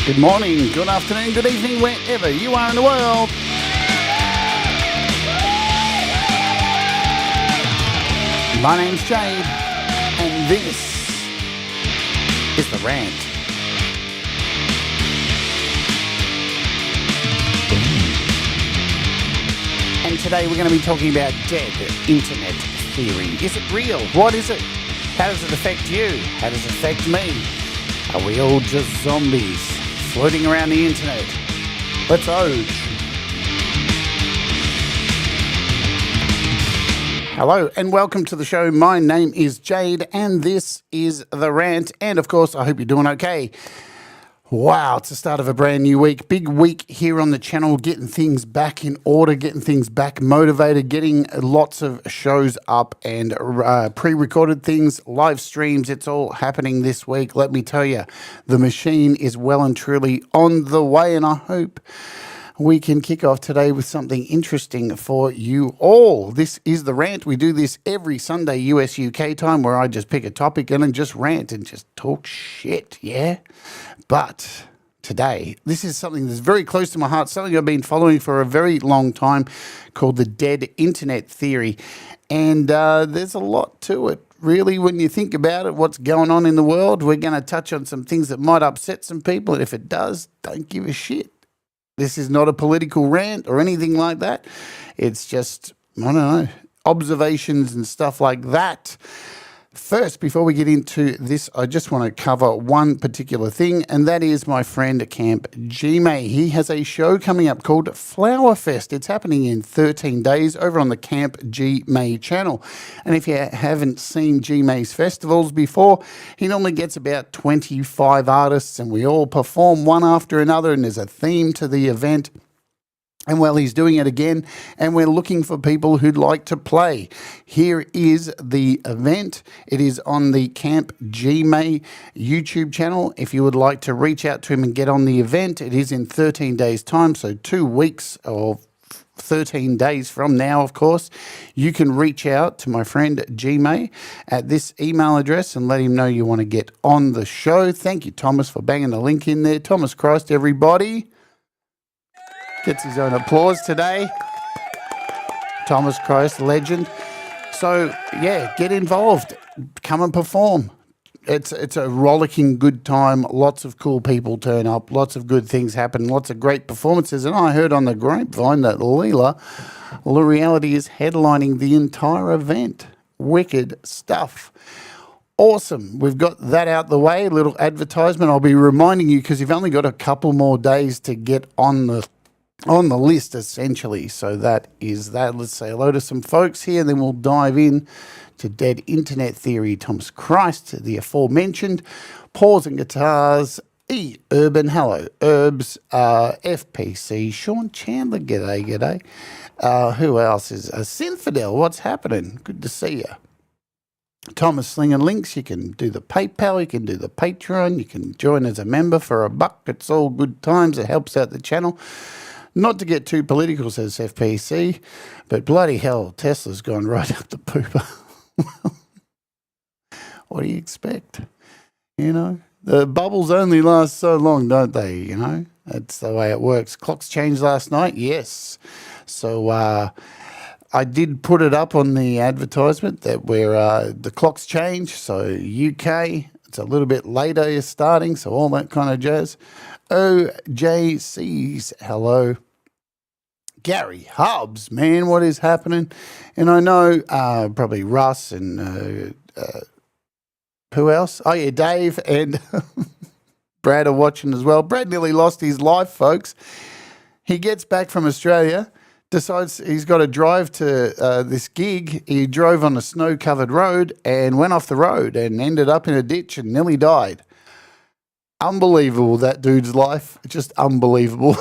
Good morning, good afternoon, good evening, wherever you are in the world. My name's Jade, and this is the Rant. And today we're going to be talking about dead internet theory. Is it real? What is it? How does it affect you? How does it affect me? Are we all just zombies floating around the internet? Let's oge. Hello and welcome to the show. My name is Jade and this is The Rant. And of course, I hope you're doing okay. Wow, it's the start of a brand new week. Big week here on the channel, getting things back in order, getting things back motivated, getting lots of shows up and pre-recorded things, live streams. It's all happening this week. Let me tell you, the machine is well and truly on the way, and I hope we can kick off today with something interesting for you all. This is The Rant. We do this every Sunday, US UK time, where I just pick a topic and then just rant and just talk shit, yeah? But today, this is something that's very close to my heart, something I've been following for a very long time, called the dead internet theory. And there's a lot to it. Really, when you think about it, what's going on in the world, we're going to touch on some things that might upset some people. And if it does, don't give a shit. This is not a political rant or anything like that. It's just, I don't know, observations and stuff like that. First, before we get into this, I just want to cover one particular thing, and that is my friend Camp Gmail. He has a show coming up called Flower Fest. It's happening in 13 days over on the Camp Gmail channel. And if you haven't seen Gmail's festivals before, he normally gets about 25 artists, and we all perform one after another, and there's a theme to the event. And well, he's doing it again, and we're looking for people who'd like to play. Here is the event. It is on the Camp Gmail YouTube channel. If you would like to reach out to him and get on the event, it is in 13 days' time, so 2 weeks or 13 days from now, of course. You can reach out to my friend Gmail at this email address and let him know you want to get on the show. Thank you, Thomas, for banging the link in there. Thomas Christ, everybody. Gets his own applause today. Thomas Christ, legend. So, yeah, get involved. Come and perform. It's a rollicking good time. Lots of cool people turn up. Lots of good things happen. Lots of great performances. And I heard on the grapevine that Leela Reality is headlining the entire event. Wicked stuff. Awesome. We've got that out the way. A little advertisement. I'll be reminding you because you've only got a couple more days to get on the list, essentially. So that is that. Let's say hello to some folks here, and then we'll dive in to dead internet theory. Thomas Christ, the aforementioned, Paws and Guitars, E Urban, hello Herbs, FPC, Sean Chandler, g'day. Who else is Synfidel? What's happening? Good to see you. Thomas slinging links. You can do the PayPal, you can do the Patreon, you can join as a member for $1. It's all good times. It helps out the channel. Not to get too political, says FPC, but bloody hell, Tesla's gone right up the pooper. What do you expect? You know, the bubbles only last so long, don't they? You know, that's the way it works. Clocks changed last night, yes. So I did put it up on the advertisement that where the clocks change. So UK, it's a little bit later you're starting, so all that kind of jazz. OJC's, hello. Gary Hubbs, man, what is happening? And I know probably Russ and who else? Oh, yeah, Dave and Brad are watching as well. Brad nearly lost his life, folks. He gets back from Australia, decides he's got to drive to this gig. He drove on a snow-covered road and went off the road and ended up in a ditch and nearly died. Unbelievable, that dude's life. Just unbelievable.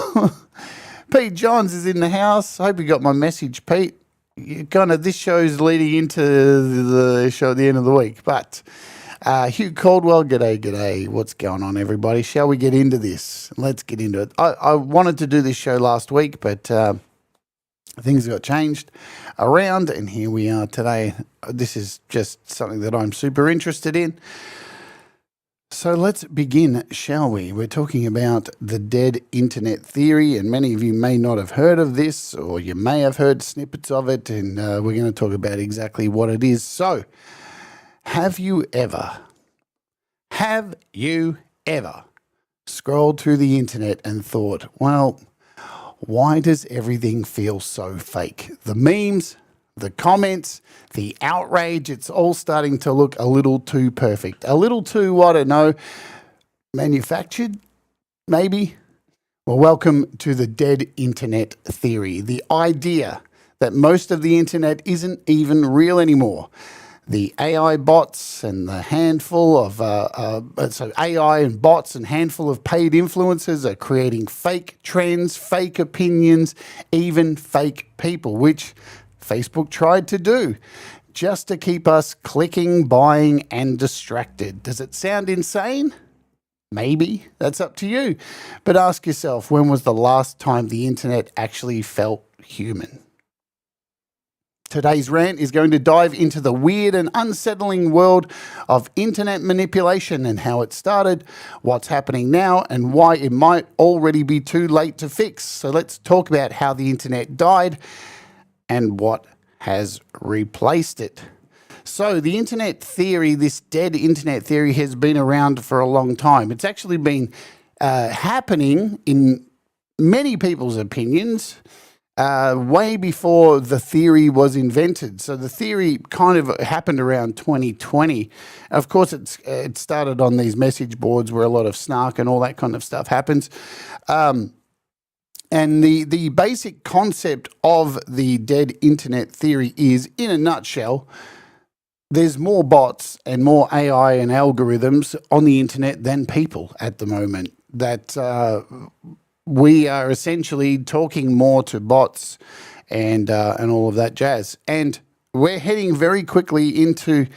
Pete Johns is in the house. I hope you got my message, Pete. This show's leading into the show at the end of the week. But Hugh Caldwell, g'day. What's going on, everybody? Shall we get into this? Let's get into it. I wanted to do this show last week, but things got changed around, and here we are today. This is just something that I'm super interested in. So let's begin, shall we? We're talking about the dead internet theory, and many of you may not have heard of this, or you may have heard snippets of it, and we're going to talk about exactly what it is. So, have you ever scrolled through the internet and thought, well, why does everything feel so fake? The memes, the comments, the outrage, it's all starting to look a little too perfect. A little too, I don't know, manufactured, maybe? Well, welcome to the dead internet theory, the idea that most of the internet isn't even real anymore. The AI bots and the handful of AI and bots and handful of paid influencers are creating fake trends, fake opinions, even fake people, which Facebook tried to do just to keep us clicking, buying, and distracted. Does it sound insane? Maybe. That's up to you. But ask yourself, when was the last time the internet actually felt human? Today's rant is going to dive into the weird and unsettling world of internet manipulation and how it started, what's happening now, and why it might already be too late to fix. So let's talk about how the internet died and what has replaced it. So the internet theory, this dead internet theory, has been around for a long time. It's actually been happening, in many people's opinions, way before the theory was invented. So the theory kind of happened around 2020. Of course, it started on these message boards where a lot of snark and all that kind of stuff happens. And the basic concept of the dead internet theory is, in a nutshell, there's more bots and more AI and algorithms on the internet than people at the moment. That we are essentially talking more to bots and all of that jazz. And we're heading very quickly into,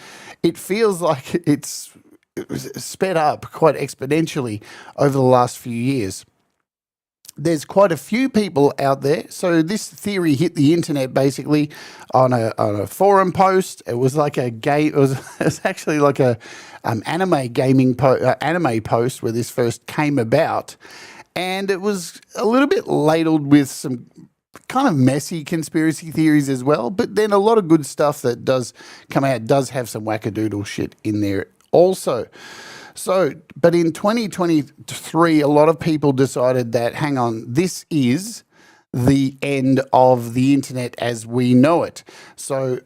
it feels like it's sped up quite exponentially over the last few years. There's quite a few people out there. So this theory hit the internet basically on a forum post. It was like a game. It was actually like a anime post where this first came about, and it was a little bit ladled with some kind of messy conspiracy theories as well. But then a lot of good stuff that does come out does have some wackadoodle shit in there also. So, but in 2023, a lot of people decided that, hang on, this is the end of the internet as we know it. So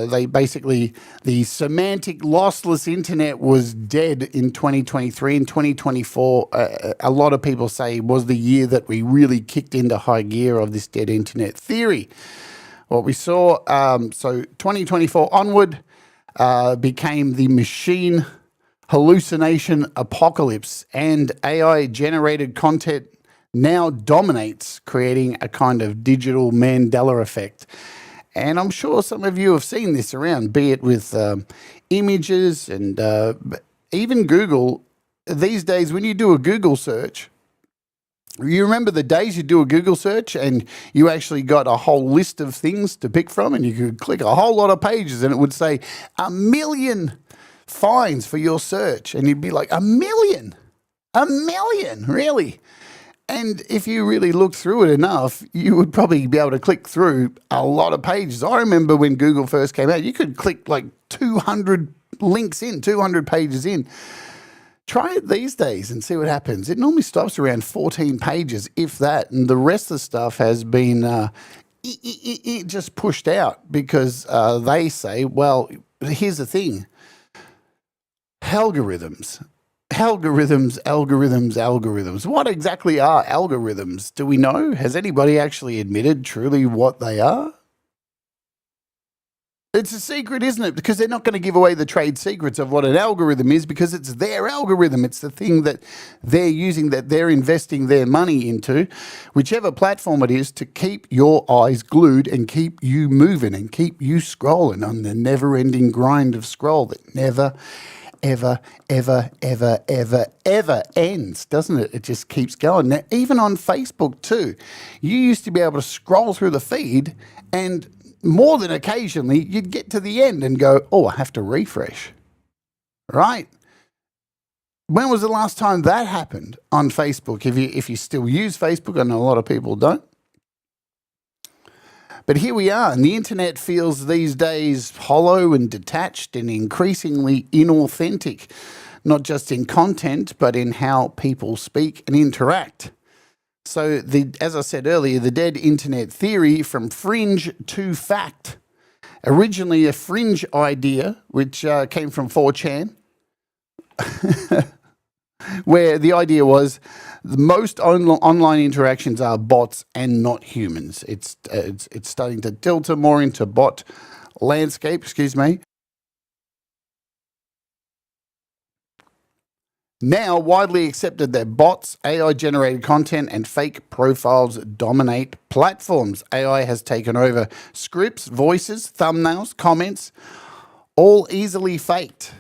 they basically, the semantic lossless internet was dead in 2023. In 2024, a lot of people say was the year that we really kicked into high gear of this dead internet theory. What we saw, so 2024 onward became the machine hallucination apocalypse, and AI generated content now dominates, creating a kind of digital Mandela effect. And I'm sure some of you have seen this around, be it with images and even Google. These days, when you do a Google search, you remember the days you do a Google search and you actually got a whole list of things to pick from, and you could click a whole lot of pages and it would say 1 million finds for your search, and you'd be like, 1 million, really? And if you really looked through it enough, you would probably be able to click through a lot of pages. I remember when Google first came out, you could click like 200 links in, 200 pages in. Try it these days and see what happens. It normally stops around 14 pages, if that, and the rest of the stuff has been just pushed out because they say, well, here's the thing. Algorithms. What exactly are algorithms? Do we know? Has anybody actually admitted truly what they are? It's a secret, isn't it? Because they're not going to give away the trade secrets of what an algorithm is, because it's their algorithm. It's the thing that they're using, that they're investing their money into, whichever platform it is, to keep your eyes glued and keep you moving and keep you scrolling on the never-ending grind of scroll that never ever ends, doesn't it? It just keeps going. Now, even on Facebook too, you used to be able to scroll through the feed, and more than occasionally you'd get to the end and go, oh, I have to refresh, right? When was the last time that happened on Facebook? If you still use Facebook, I know a lot of people don't. But here we are, and the internet feels these days hollow and detached and increasingly inauthentic, not just in content, but in how people speak and interact. So, as I said earlier, the dead internet theory from fringe to fact. Originally a fringe idea, which came from 4chan, where the idea was the most online interactions are bots and not humans. It's starting to filter more into bot landscape, excuse me. Now widely accepted that bots, AI-generated content, and fake profiles dominate platforms. AI has taken over scripts, voices, thumbnails, comments, all easily faked.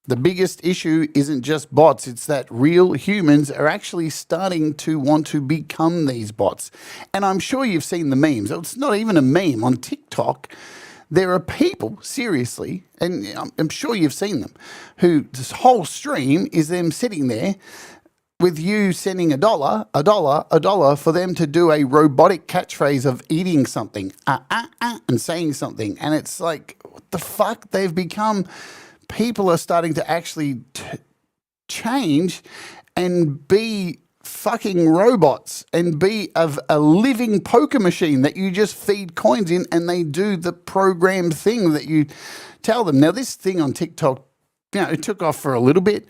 The biggest issue isn't just bots, it's that real humans are actually starting to want to become these bots. And I'm sure you've seen the memes. It's not even a meme. On TikTok, there are people, seriously, and I'm sure you've seen them, who this whole stream is them sitting there with you sending a dollar for them to do a robotic catchphrase of eating something, and saying something. And it's like, what the fuck? They've become... People are starting to actually change and be fucking robots and be a living poker machine that you just feed coins in and they do the programmed thing that you tell them. Now, this thing on TikTok, it took off for a little bit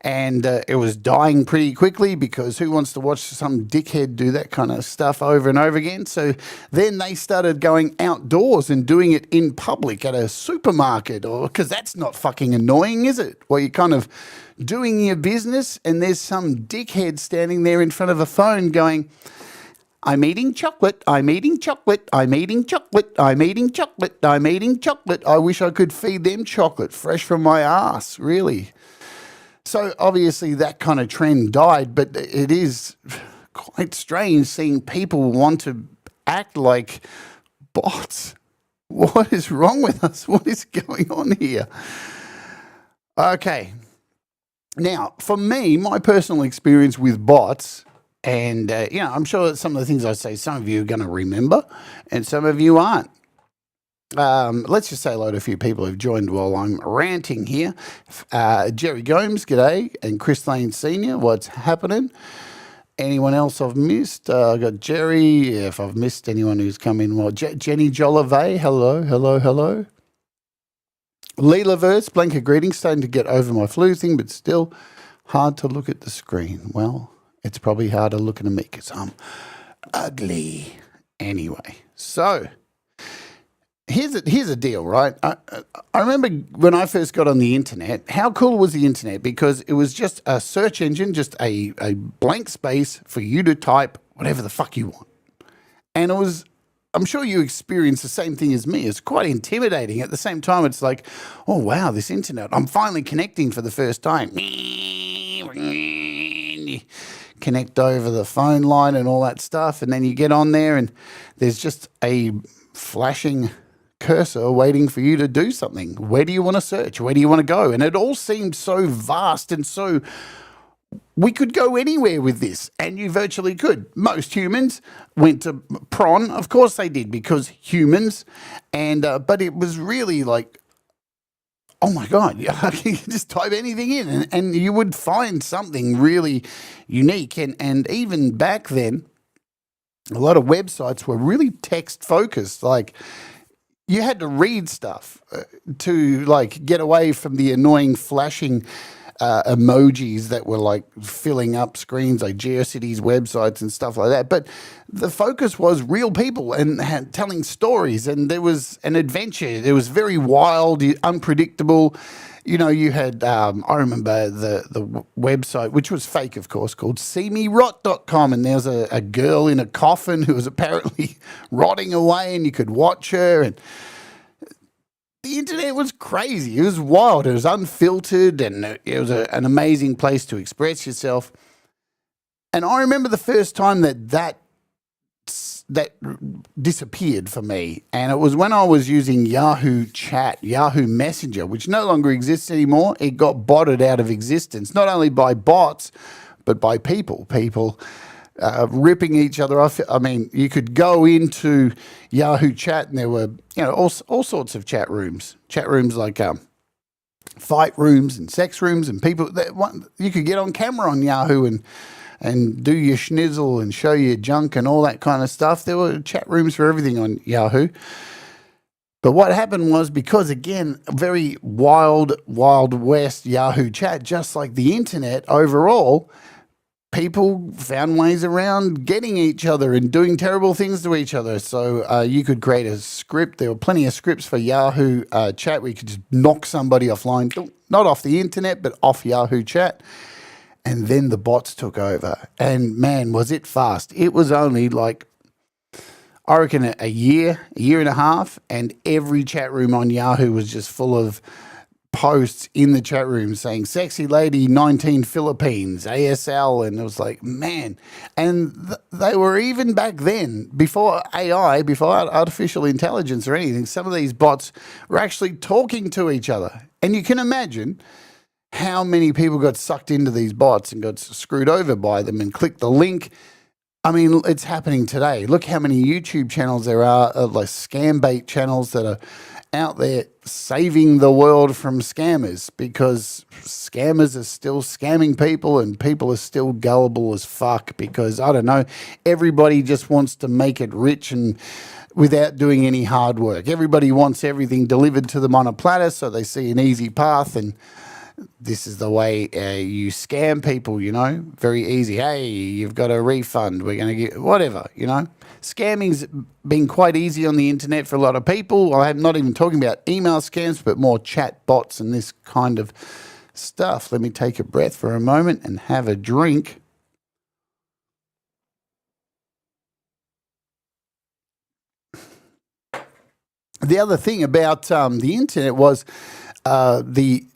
and it was dying pretty quickly because who wants to watch some dickhead do that kind of stuff over and over again? So then they started going outdoors and doing it in public at a supermarket, or because that's not fucking annoying, is it? Well, you're kind of doing your business and there's some dickhead standing there in front of a phone going, I'm eating chocolate, I'm eating chocolate, I'm eating chocolate, I'm eating chocolate, I'm eating chocolate. I wish I could feed them chocolate fresh from my ass, really. So obviously that kind of trend died, but it is quite strange seeing people want to act like bots. What is wrong with us? What is going on here? Okay. Now, for me, my personal experience with bots, and I'm sure that some of the things I say, some of you are going to remember, and some of you aren't. Let's just say hello to a few people who've joined while I'm ranting here. Jerry Gomes, g'day, and Chris Lane Senior, what's happening? Anyone else I've missed? I've got Jerry, if I've missed anyone who's come in. Well, Jenny Jolivet, hello. Leelaverse, blanket greetings, starting to get over my flu thing, but still hard to look at the screen. Well, it's probably harder looking at me because I'm ugly. Anyway, so... Here's a deal, right? I remember when I first got on the internet, how cool was the internet? Because it was just a search engine, just a blank space for you to type whatever the fuck you want. And it was, I'm sure you experienced the same thing as me. It's quite intimidating. At the same time, it's like, oh, wow, this internet. I'm finally connecting for the first time. Connect over the phone line and all that stuff. And then you get on there and there's just a flashing cursor waiting for you to do something. Where do you want to search? Where do you want to go? And it all seemed so vast and so we could go anywhere with this, and you virtually could. Most humans went to prawn, of course they did, because humans, and but it was really like, oh my God, you can just type anything in and you would find something really unique. And even back then, a lot of websites were really text focused. Like you had to read stuff to like get away from the annoying flashing emojis that were like filling up screens, like GeoCities websites and stuff like that. But the focus was real people and telling stories, and there was an adventure. It was very wild, unpredictable. You know, you had, I remember the website, which was fake, of course, called seemerot.com. And there was a girl in a coffin who was apparently rotting away, and you could watch her. And the internet was crazy. It was wild. It was unfiltered, and it was an amazing place to express yourself. And I remember the first time that that disappeared for me, and it was when I was using Yahoo Chat, Yahoo Messenger, which no longer exists anymore. It got botted out of existence, not only by bots, but by people. People ripping each other off. I mean, you could go into Yahoo Chat, and there were all sorts of chat rooms like fight rooms and sex rooms, and people that you could get on camera on Yahoo and do your schnizzle and show your junk and all that kind of stuff. There were chat rooms for everything on Yahoo. But what happened was, because, again, a very wild west Yahoo Chat, just like the internet overall, people found ways around getting each other and doing terrible things to each other. So you could create a script. There were plenty of scripts for Yahoo Chat where you could just knock somebody offline, not off the internet, but off Yahoo Chat. And then the bots took over. And, man, was it fast. It was only like, I reckon, a year and a half, and every chat room on Yahoo was just full of posts in the chat room saying sexy lady 19 Philippines ASL, and it was like, man. And they were, even back then, before AI, before artificial intelligence or anything, some of these bots were actually talking to each other. And you can imagine how many people got sucked into these bots and got screwed over by them and clicked the link. I mean, it's happening today. Look how many YouTube channels there are, like scam bait channels that are out there saving the world from scammers, because scammers are still scamming people and people are still gullible as fuck because, I don't know, everybody just wants to make it rich and without doing any hard work. Everybody wants everything delivered to them on a platter, so they see an easy path, and this is the way you scam people, very easy. Hey, you've got a refund. We're going to get whatever, Scamming's been quite easy on the internet for a lot of people. I'm not even talking about email scams, but more chat bots and this kind of stuff. Let me take a breath for a moment and have a drink. The other thing about the internet was the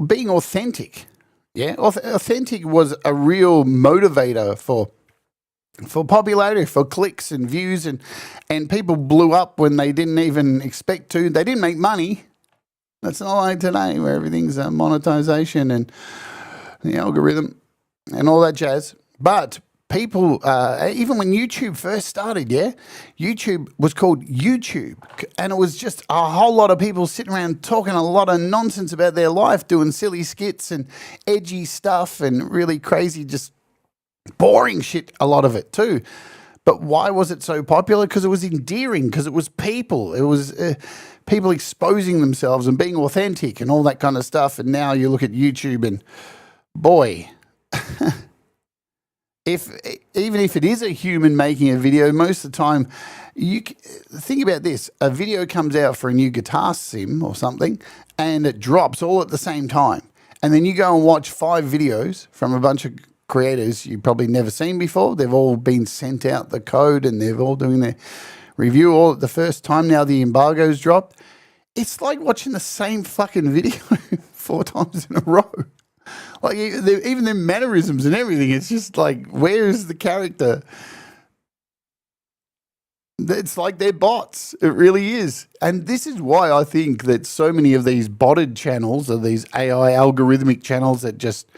being authentic. Yeah, authentic was a real motivator for popularity, for clicks and views, and people blew up when they didn't even expect to. They didn't make money. That's not like today where everything's monetization and the algorithm and all that jazz. But people, even when YouTube first started, YouTube was called YouTube, and it was just a whole lot of people sitting around talking a lot of nonsense about their life, doing silly skits and edgy stuff and really crazy, just boring shit, a lot of it too. But why was it so popular? Because it was endearing, because it was people. It was people exposing themselves and being authentic and all that kind of stuff. And now you look at YouTube and, boy, even if it is a human making a video, most of the time, think about this. A video comes out for a new guitar sim or something, and it drops all at the same time. And then you go and watch 5 videos from a bunch of creators you've probably never seen before. They've all been sent out the code and they're all doing their review all at the first time. Now the embargo's dropped. It's like watching the same fucking video 4 times in a row. Like, even their mannerisms and everything, it's just like, where is the character? It's like they're bots. It really is. And this is why I think that so many of these botted channels, or these AI algorithmic channels that just,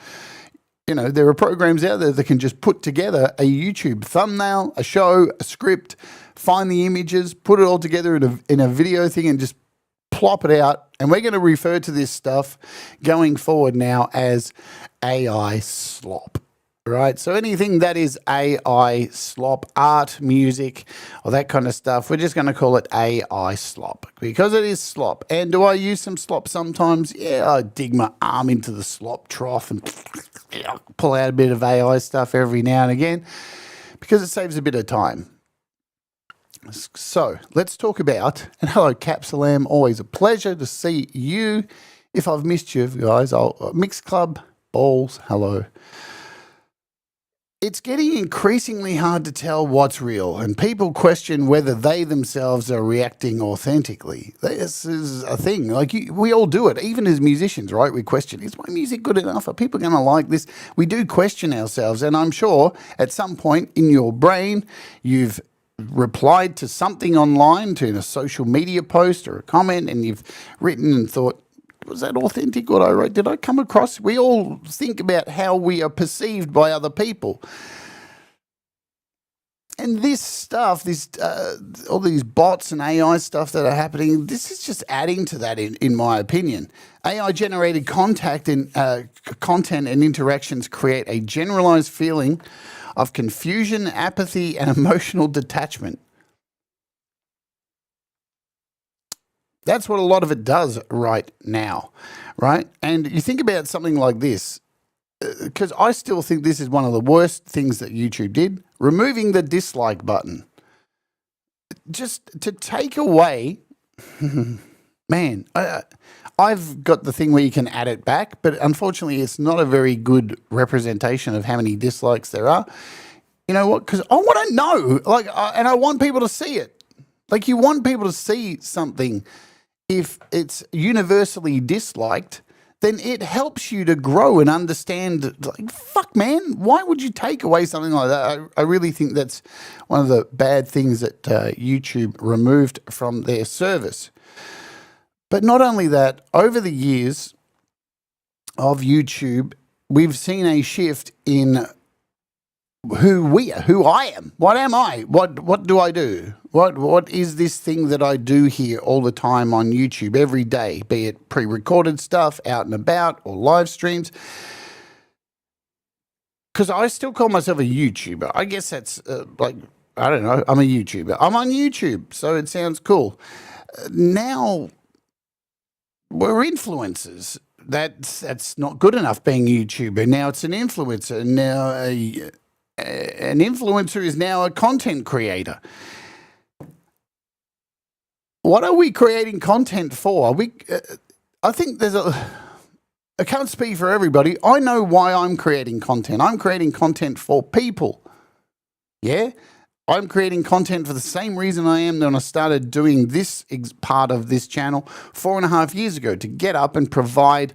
there are programs out there that can just put together a YouTube thumbnail, a show, a script, find the images, put it all together in a video thing and just plop it out. And we're going to refer to this stuff going forward now as AI slop, right? So anything that is AI slop, art, music, or that kind of stuff, we're just going to call it AI slop because it is slop. And do I use some slop sometimes? Yeah, I dig my arm into the slop trough and pull out a bit of AI stuff every now and again because it saves a bit of time. So let's talk about, and hello Capsulam, always a pleasure to see you. If I've missed you guys, Mixed Club, balls, hello. It's getting increasingly hard to tell what's real, and people question whether they themselves are reacting authentically. This is a thing. Like, we all do it, even as musicians, right? We question, is my music good enough? Are people going to like this? We do question ourselves, and I'm sure at some point in your brain you've replied to something online, to a social media post or a comment, and you've written and thought, was that authentic what I wrote? Did I come across? We all think about how we are perceived by other people. And this stuff, all these bots and AI stuff that are happening, this is just adding to that, in my opinion. AI-generated content and interactions create a generalized feeling of confusion, apathy, and emotional detachment. That's what a lot of it does right now, right? And you think about something like this, because I still think this is one of the worst things that YouTube did, removing the dislike button. Just to take away, man, I've got the thing where you can add it back, but unfortunately it's not a very good representation of how many dislikes there are. You know what? Because I want to know, and I want people to see it. Like, you want people to see something. If it's universally disliked, then it helps you to grow and understand, like, fuck, man, why would you take away something like that? I really think that's one of the bad things that YouTube removed from their service. But not only that, over the years of YouTube, we've seen a shift in who I am. What am I? What do I do? What is this thing that I do here all the time on YouTube every day, be it pre-recorded stuff, out and about, or live streams? Because I still call myself a YouTuber. I guess that's I don't know. I'm a YouTuber. I'm on YouTube, so it sounds cool. Now we're influencers. That's not good enough being a YouTuber. Now it's an influencer. Now an influencer is now a content creator. What are we creating content for? I think I can't speak for everybody. I know why I'm creating content. I'm creating content for people. Yeah? I'm creating content for the same reason I am when I started doing this part of this channel 4.5 years ago, to get up and provide,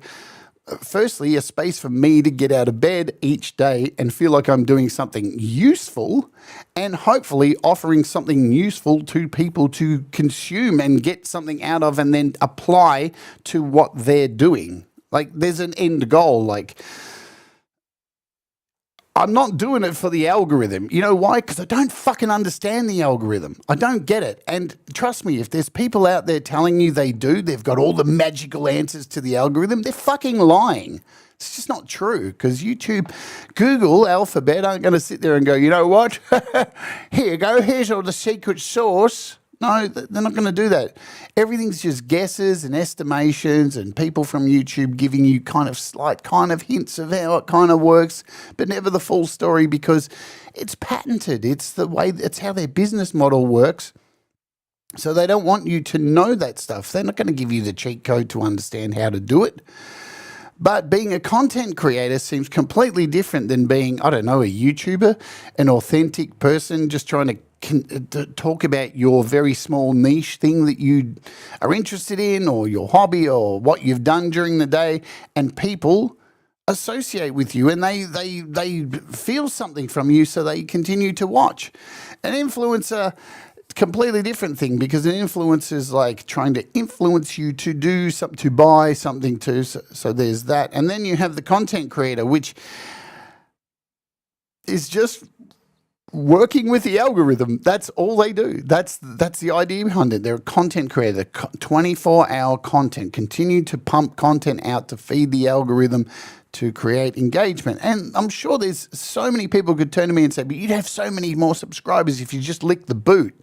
firstly, a space for me to get out of bed each day and feel like I'm doing something useful, and hopefully offering something useful to people to consume and get something out of, and then apply to what they're doing. Like, there's an end goal. Like, I'm not doing it for the algorithm. You know why? Because I don't fucking understand the algorithm. I don't get it. And trust me, if there's people out there telling you they've got all the magical answers to the algorithm, they're fucking lying. It's just not true, because YouTube, Google, Alphabet aren't going to sit there and go, you know what? Here you go. Here's all the secret sauce. No, they're not going to do that. Everything's just guesses and estimations, and people from YouTube giving you slight hints of how it kind of works, but never the full story, because it's patented. It's how their business model works. So they don't want you to know that stuff. They're not going to give you the cheat code to understand how to do it. But being a content creator seems completely different than being, I don't know, a YouTuber, an authentic person just trying to talk about your very small niche thing that you are interested in, or your hobby, or what you've done during the day, and people associate with you and they feel something from you, so they continue to watch. An influencer, completely different thing, because an influencer is like trying to influence you to do something, to buy something, so there's that. And then you have the content creator, which is just working with the algorithm. That's all they do. That's the idea behind it. They're a content creator, 24-hour content, continue to pump content out to feed the algorithm to create engagement. And I'm sure there's so many people could turn to me and say, but you'd have so many more subscribers if you just lick the boot.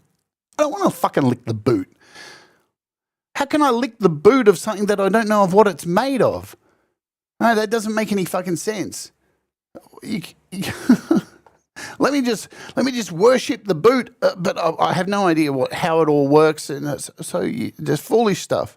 I don't want to fucking lick the boot. How can I lick the boot of something that I don't know of what it's made of? No, that doesn't make any fucking sense. Let me just worship the boot, but I have no idea how it all works, and there's foolish stuff.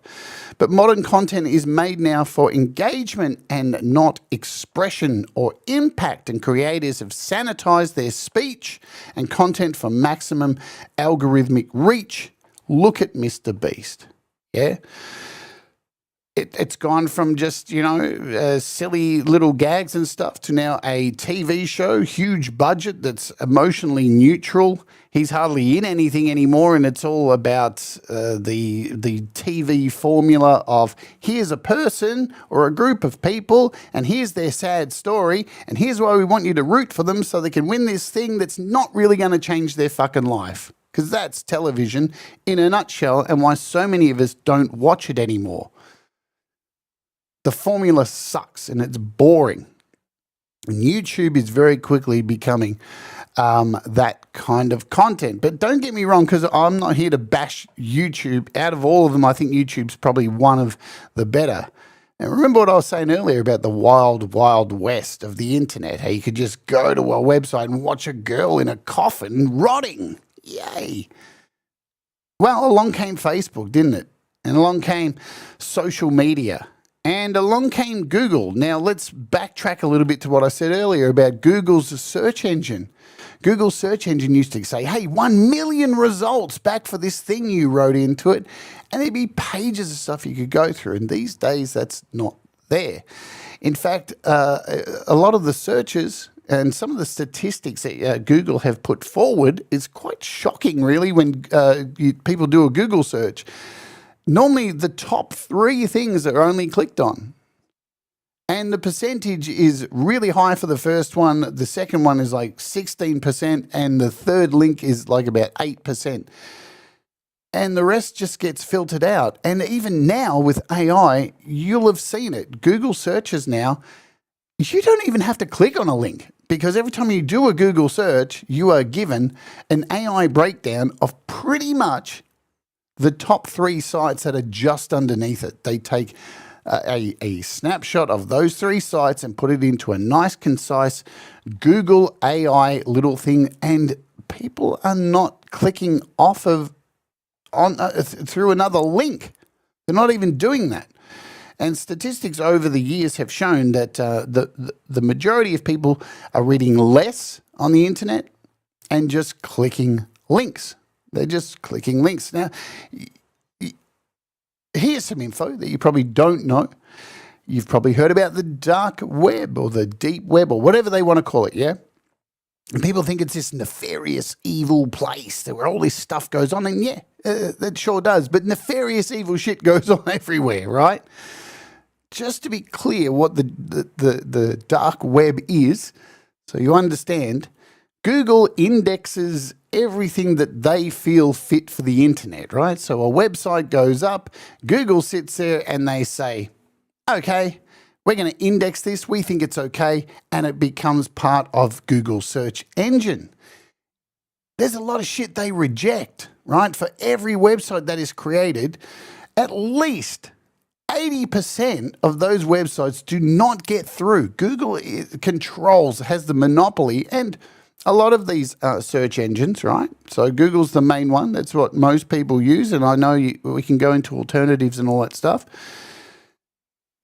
But modern content is made now for engagement and not expression or impact, and creators have sanitized their speech and content for maximum algorithmic reach. Look at Mr. Beast, yeah? It's gone from just, silly little gags and stuff to now a TV show, huge budget that's emotionally neutral. He's hardly in anything anymore, and it's all about the TV formula of here's a person or a group of people, and here's their sad story, and here's why we want you to root for them so they can win this thing that's not really going to change their fucking life. Because that's television in a nutshell, and why so many of us don't watch it anymore. The formula sucks and it's boring. And YouTube is very quickly becoming that kind of content. But don't get me wrong, because I'm not here to bash YouTube. Out of all of them, I think YouTube's probably one of the better. And remember what I was saying earlier about the wild, wild west of the internet, how you could just go to a website and watch a girl in a coffin rotting. Yay. Well, along came Facebook, didn't it? And along came social media. And along came Google. Now, let's backtrack a little bit to what I said earlier about Google's search engine. Google's search engine used to say, hey, 1 million results back for this thing you wrote into it. And there'd be pages of stuff you could go through. And these days, that's not there. In fact, a lot of the searches and some of the statistics that Google have put forward is quite shocking, really, when people do a Google search. Normally, the top 3 things are only clicked on. And the percentage is really high for the first one. The second one is like 16%. And the third link is like about 8%. And the rest just gets filtered out. And even now with AI, you'll have seen it. Google searches now, you don't even have to click on a link. Because every time you do a Google search, you are given an AI breakdown of pretty much the top 3 sites that are just underneath it. They take a snapshot of those 3 sites and put it into a nice, concise Google AI little thing, and people are not clicking off of through another link. They're not even doing that. And statistics over the years have shown that the majority of people are reading less on the internet and just clicking links. They're just clicking links. Now, here's some info that you probably don't know. You've probably heard about the dark web or the deep web or whatever they want to call it, yeah? And people think it's this nefarious, evil place where all this stuff goes on. And yeah, that sure does. But nefarious, evil shit goes on everywhere, right? Just to be clear what the dark web is, so you understand, Google indexes everything that they feel fit for the internet, right? So a website goes up, Google sits there and they say, okay, we're going to index this, we think it's okay, and it becomes part of Google's search engine. There's a lot of shit they reject, right? For every website that is created, at least 80% of those websites do not get through. Google controls, has the monopoly, and a lot of these search engines, right? So Google's the main one. That's what most people use, and I know we can go into alternatives and all that stuff.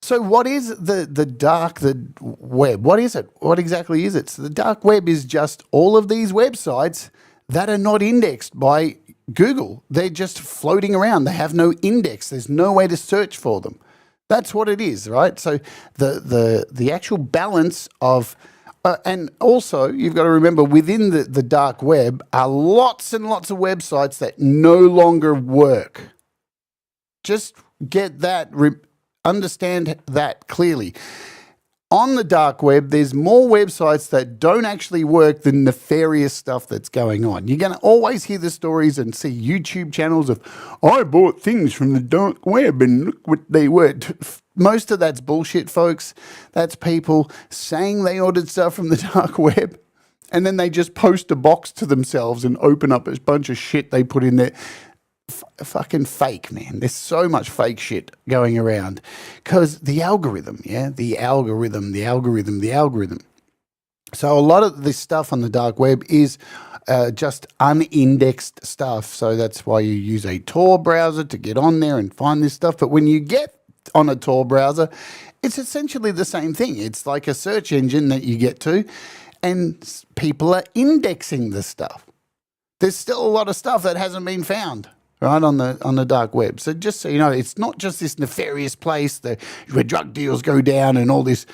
So what is the dark web? What is it? What exactly is it? So the dark web is just all of these websites that are not indexed by Google. They're just floating around. They have no index. There's no way to search for them. That's what it is, right? So the actual balance of and also, you've got to remember, within the dark web are lots and lots of websites that no longer work. Just get that, understand that clearly. On the dark web, there's more websites that don't actually work than nefarious stuff that's going on. You're going to always hear the stories and see YouTube channels of, I bought things from the dark web and look what they were. Most of that's bullshit, folks. That's people saying they ordered stuff from the dark web and then they just post a box to themselves and open up a bunch of shit they put in there. Fucking fake, man. There's so much fake shit going around because the algorithm, the algorithm. So a lot of this stuff on the dark web is just unindexed stuff. So that's why you use a Tor browser to get on there and find this stuff. But when you get on a Tor browser, it's essentially the same thing. It's like a search engine that you get to, and people are indexing the stuff. There's still a lot of stuff that hasn't been found. right, on the dark web. So just so you know, it's not just this nefarious place where drug deals go down and all this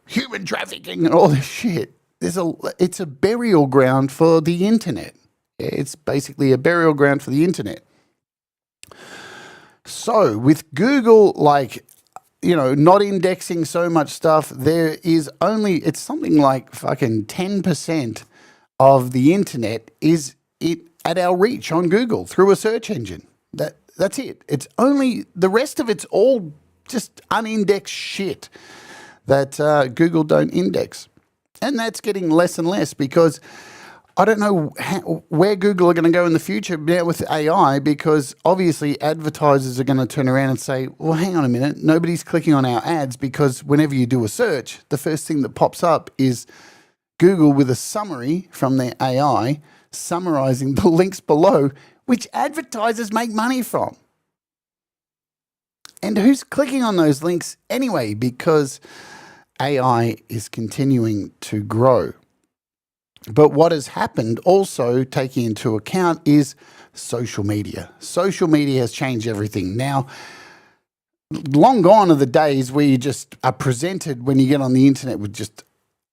human trafficking and all this shit. It's a burial ground for the internet. It's basically a burial ground for the internet. So with Google, like, not indexing so much stuff, it's something like fucking 10% of the internet is at our reach on Google through a search engine. That's it. It's only, the rest of it's all just unindexed shit that Google don't index. And that's getting less and less because I don't know where Google are going to go in the future now with AI, because obviously advertisers are going to turn around and say, well, hang on a minute, nobody's clicking on our ads, because whenever you do a search, the first thing that pops up is Google with a summary from their AI summarizing the links below, which advertisers make money from. And who's clicking on those links anyway? Because AI is continuing to grow. But what has happened also, taking into account, is social media. Social media has changed everything. Now, long gone are the days where you just are presented when you get on the internet with just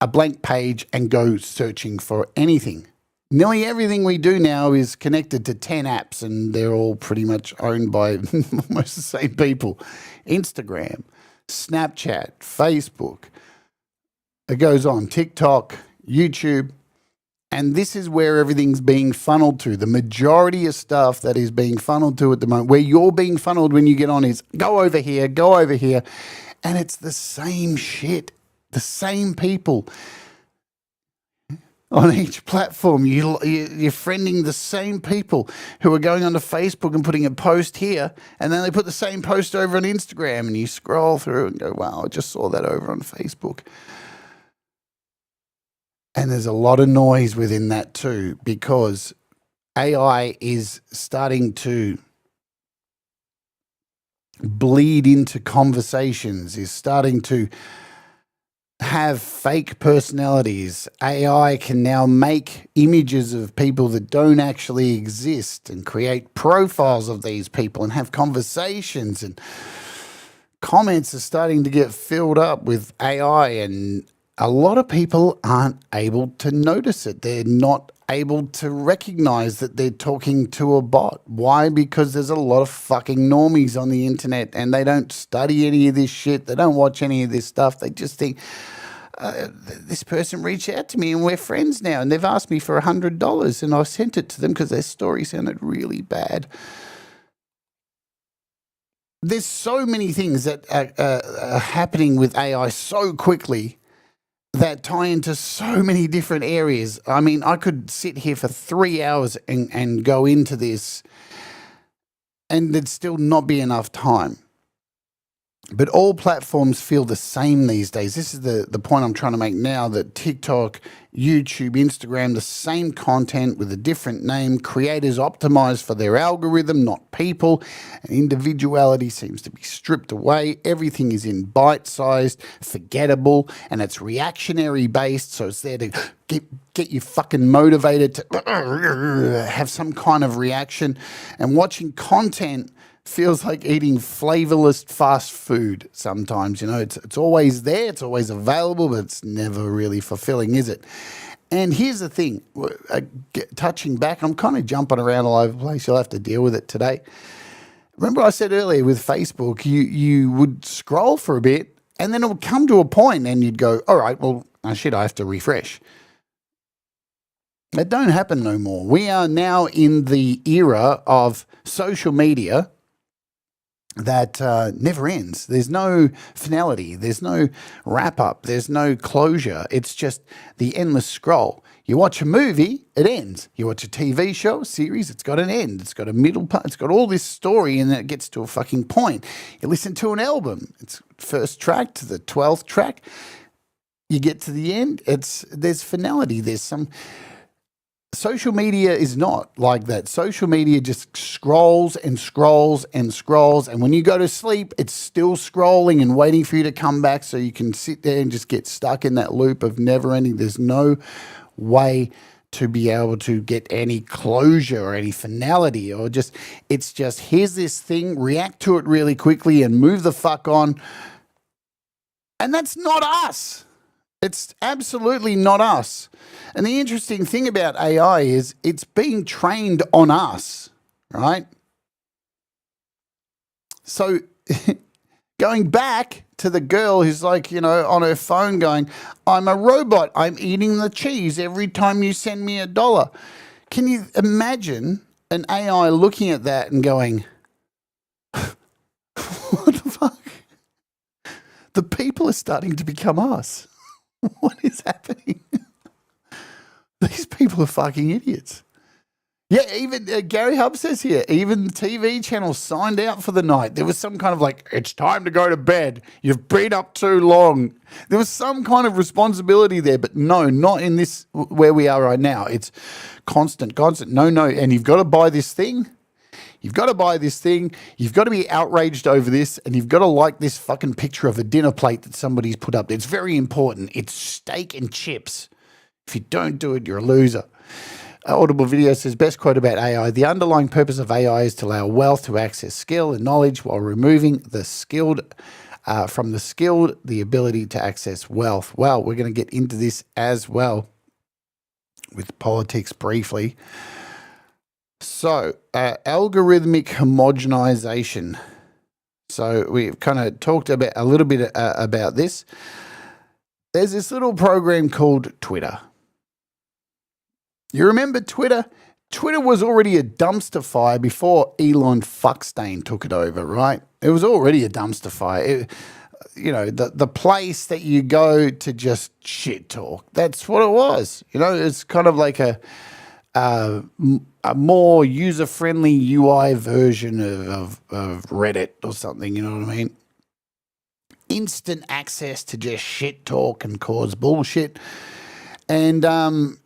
a blank page and go searching for anything. Nearly everything we do now is connected to 10 apps, and they're all pretty much owned by almost the same people. Instagram, Snapchat, Facebook. It goes on, TikTok, YouTube. And this is where everything's being funneled to. The majority of stuff that is being funneled to at the moment, where you're being funneled when you get on, is go over here. And it's the same shit, the same people on each platform. You're friending the same people who are going onto Facebook and putting a post here, and then they put the same post over on Instagram, and you scroll through and go, wow, I just saw that over on Facebook. And there's a lot of noise within that too, because AI is starting to bleed into conversations, is starting to have fake personalities. AI can now make images of people that don't actually exist and create profiles of these people and have conversations, and comments are starting to get filled up with AI, and a lot of people aren't able to notice it. They're not able to recognize that they're talking to a bot. Why? Because there's a lot of fucking normies on the internet, and they don't study any of this shit. They don't watch any of this stuff. They just think, this person reached out to me and we're friends now, and they've asked me for $100, and I sent it to them because their story sounded really bad. There's so many things that are happening with AI so quickly that tie into so many different areas. I mean, I could sit here for 3 hours and go into this, and there'd still not be enough time. But all platforms feel the same these days. This is the point I'm trying to make now, that TikTok, YouTube, Instagram, the same content with a different name. Creators optimize for their algorithm, not people. And individuality seems to be stripped away. Everything is in bite-sized, forgettable, and it's reactionary based. So it's there to get you fucking motivated to have some kind of reaction. And watching content feels like eating flavorless fast food sometimes. It's always there, it's always available, but it's never really fulfilling, is it? And here's the thing, touching back, I'm kind of jumping around all over the place. You'll have to deal with it today. Remember I said earlier with Facebook, you would scroll for a bit, and then it would come to a point and you'd go, all right, well, I have to refresh. That don't happen no more. We are now in the era of social media that never ends. There's no finality. There's no wrap up. There's no closure. It's just the endless scroll. You watch a movie, it ends. You watch a TV show, a series, it's got an end. It's got a middle part. It's got all this story, and then it gets to a fucking point. You listen to an album. It's first track to the 12th track. You get to the end. There's finality. There's some. Social media is not like that. Social media just scrolls and scrolls and scrolls, and when you go to sleep, it's still scrolling and waiting for you to come back, so you can sit there and just get stuck in that loop of never ending. There's no way to be able to get any closure or any finality, or it's just here's this thing, react to it really quickly and move the fuck on. And that's not us. It's absolutely not us. And the interesting thing about AI is it's being trained on us, right? So going back to the girl who's like, on her phone going, I'm a robot. I'm eating the cheese every time you send me $1. Can you imagine an AI looking at that and going, what the fuck? The people are starting to become us. What is happening? These people are fucking idiots. Yeah, even Gary Hub says here, even TV channels signed out for the night. There was some kind of like, it's time to go to bed. You've been up too long. There was some kind of responsibility there, but no, not in this where we are right now. It's constant. No. And you've got to buy this thing. You've got to buy this thing. You've got to be outraged over this. And you've got to like this fucking picture of a dinner plate that somebody's put up. It's very important. It's steak and chips. If you don't do it, you're a loser. Audible Video says, best quote about AI, the underlying purpose of AI is to allow wealth to access skill and knowledge while removing the skilled from the skilled, the ability to access wealth. Well, we're going to get into this as well with politics briefly. So, algorithmic homogenization. So we've kind of talked about a little bit about this. There's this little program called Twitter. You remember Twitter? Twitter was already a dumpster fire before Elon Fuckstain took it over, right? It was already a dumpster fire. The place that you go to just shit talk. That's what it was. It's kind of like a more user-friendly UI version of Reddit or something, you know what I mean? Instant access to just shit talk and cause bullshit. And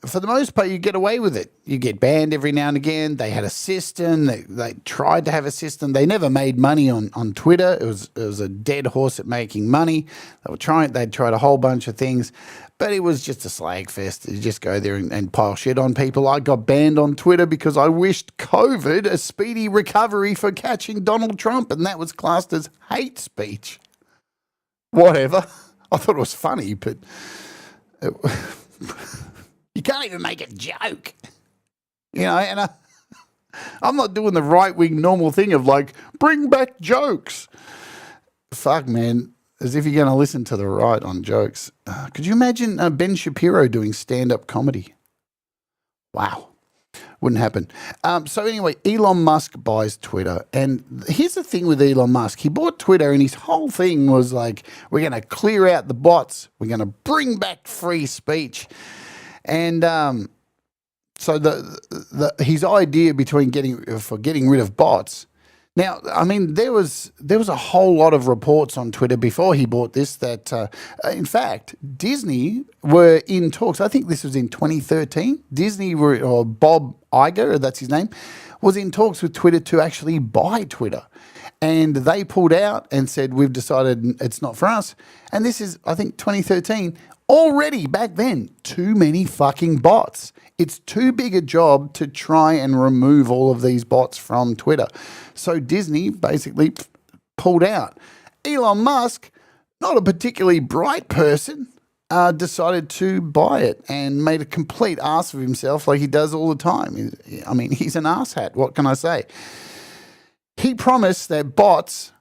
for the most part, you get away with it. You get banned every now and again. They had a system. They tried to have a system. They never made money on Twitter. It was a dead horse at making money. They'd tried a whole bunch of things, but it was just a slag fest. You just go there and pile shit on people. I got banned on Twitter because I wished COVID a speedy recovery for catching Donald Trump, and that was classed as hate speech. Whatever. I thought it was funny, but you can't even make a joke, and I'm not doing the right-wing normal thing of like, bring back jokes. Fuck, man, as if you're going to listen to the right on jokes. Could you imagine Ben Shapiro doing stand-up comedy? Wow. Wouldn't happen. So anyway, Elon Musk buys Twitter. And here's the thing with Elon Musk. He bought Twitter and his whole thing was like, we're going to clear out the bots. We're going to bring back free speech. And so his idea for getting rid of bots. Now, I mean, there was a whole lot of reports on Twitter before he bought this that, in fact, Disney were in talks. I think this was in 2013. Disney or Bob Iger, that's his name, was in talks with Twitter to actually buy Twitter. And they pulled out and said, we've decided it's not for us. And this is, I think, 2013. Already back then, too many fucking bots. It's too big a job to try and remove all of these bots from Twitter. So Disney basically pulled out. Elon Musk, not a particularly bright person, decided to buy it and made a complete ass of himself like he does all the time. I mean, he's an asshat. What can I say? He promised that bots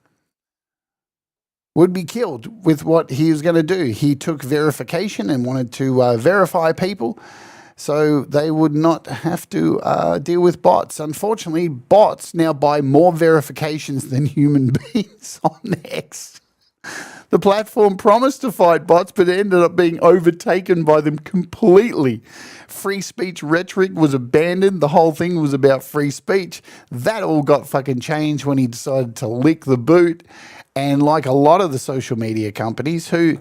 would be killed with what he was going to do. He took verification and wanted to verify people so they would not have to deal with bots. Unfortunately, bots now buy more verifications than human beings on X. The platform promised to fight bots, but it ended up being overtaken by them completely. Free speech rhetoric was abandoned. The whole thing was about free speech. That all got fucking changed when he decided to lick the boot. And like a lot of the social media companies who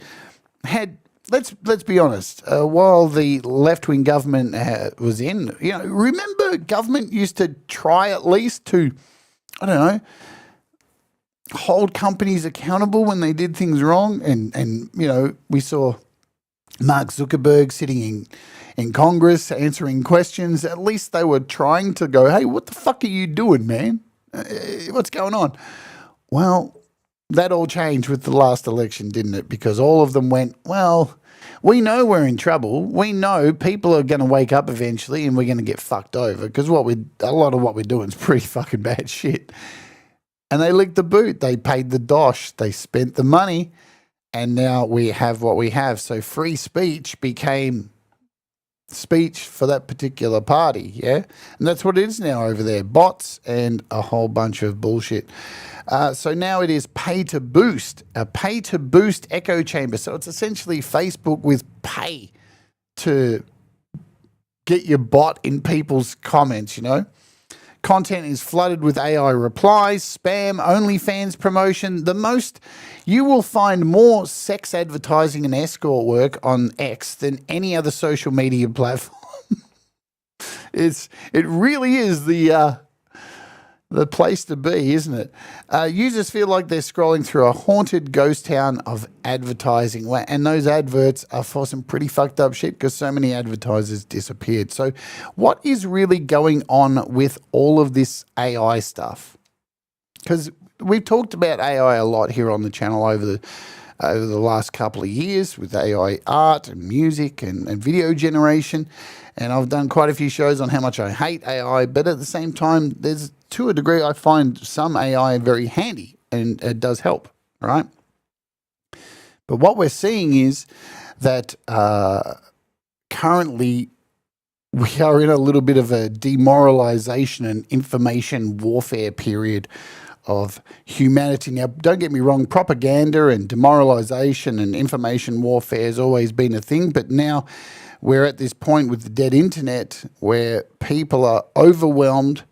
had, let's be honest, while the left-wing government was in, remember government used to try at least to, I don't know, hold companies accountable when they did things wrong. And we saw Mark Zuckerberg sitting in Congress answering questions. At least they were trying to go, hey, what the fuck are you doing, man? What's going on? Well, that all changed with the last election, didn't it? Because all of them went, well, we know we're in trouble. We know people are going to wake up eventually and we're going to get fucked over because a lot of what we're doing is pretty fucking bad shit. And they licked the boot. They paid the dosh. They spent the money. And now we have what we have. So free speech became speech for that particular party, yeah? And that's what it is now over there. Bots and a whole bunch of bullshit. So now it is pay to boost, a pay to boost echo chamber. So it's essentially Facebook with pay to get your bot in people's comments, you know? Content is flooded with AI replies, spam, OnlyFans promotion. You will find more sex advertising and escort work on X than any other social media platform. It really is the place to be, isn't it? Users feel like they're scrolling through a haunted ghost town of advertising, and those adverts are for some pretty fucked up shit because so many advertisers disappeared. So what is really going on with all of this AI stuff? Because we've talked about AI a lot here on the channel over the last couple of years with AI art and music and video generation. And I've done quite a few shows on how much I hate AI, but at the same time, to a degree, I find some AI very handy and it does help, right? But what we're seeing is that currently we are in a little bit of a demoralization and information warfare period of humanity. Now, don't get me wrong, propaganda and demoralization and information warfare has always been a thing, but now we're at this point with the dead internet where people are overwhelmed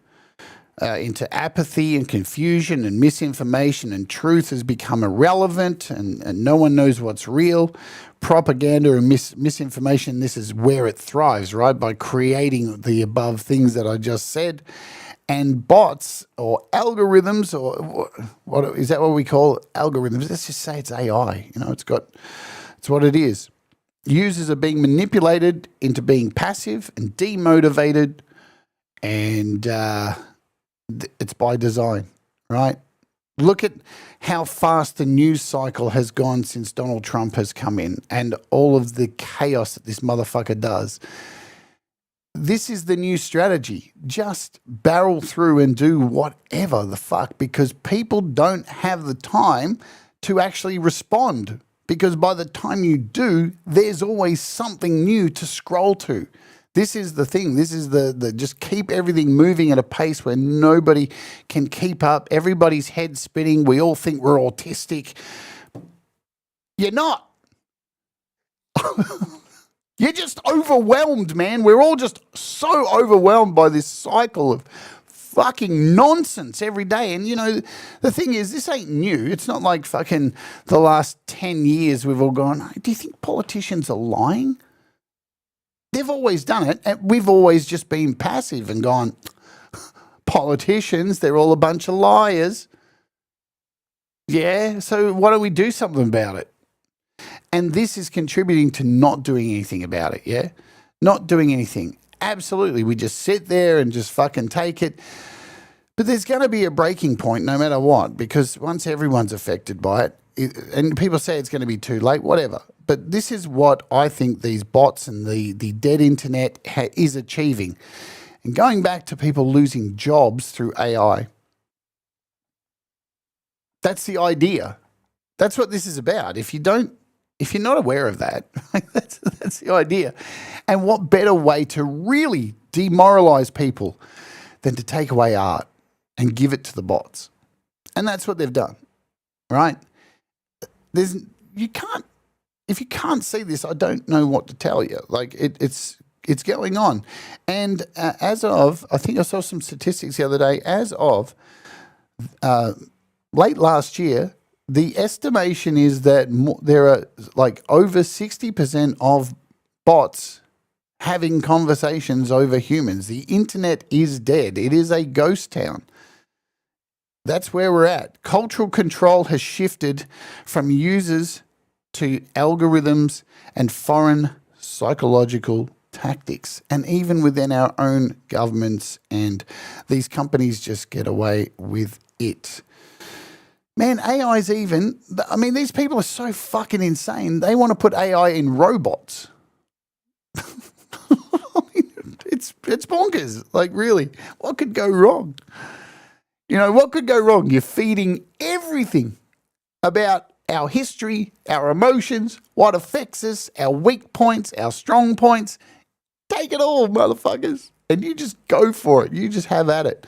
into apathy and confusion and misinformation, and truth has become irrelevant and no one knows what's real. Propaganda and misinformation, this is where it thrives, right? By creating the above things that I just said. And bots or algorithms, or what is that what we call algorithms? Let's just say it's AI. You know, it's what it is. Users are being manipulated into being passive and demotivated, and it's by design, right? Look at how fast the news cycle has gone since Donald Trump has come in and all of the chaos that this motherfucker does. This is the new strategy. Just barrel through and do whatever the fuck, because people don't have the time to actually respond. Because by the time you do, there's always something new to scroll to. This is the thing. This is the just keep everything moving at a pace where nobody can keep up. Everybody's head spinning. We all think we're autistic. You're not. You're just overwhelmed, man. We're all just so overwhelmed by this cycle of fucking nonsense every day. And, you know, the thing is, this ain't new. It's not like fucking the last 10 years we've all gone, do you think politicians are lying? They've always done it. And we've always just been passive and gone, politicians, they're all a bunch of liars. Yeah, so why don't we do something about it? And this is contributing to not doing anything about it, yeah? Not doing anything. Absolutely. We just sit there and just fucking take it. But there's going to be a breaking point no matter what, because once everyone's affected by it, and people say it's going to be too late, whatever. But this is what I think these bots and the dead internet is achieving. And going back to people losing jobs through AI, that's the idea. That's what this is about. If you're not aware of that, that's the idea. And what better way to really demoralize people than to take away art and give it to the bots? And that's what they've done, right? If you can't see this, I don't know what to tell you. Like it's going on. And as of, I think I saw some statistics the other day, as of late last year, the estimation is that there are like over 60% of bots having conversations over humans. The internet is dead. It is a ghost town. That's where we're at. Cultural control has shifted from users to algorithms and foreign psychological tactics. And even within our own governments, and these companies just get away with it. Man, AI's even, I mean, these people are so fucking insane. They want to put AI in robots. I mean, it's bonkers. Like, really, what could go wrong? You know, what could go wrong? You're feeding everything about our history, our emotions, what affects us, our weak points, our strong points. Take it all, motherfuckers. And you just go for it. You just have at it.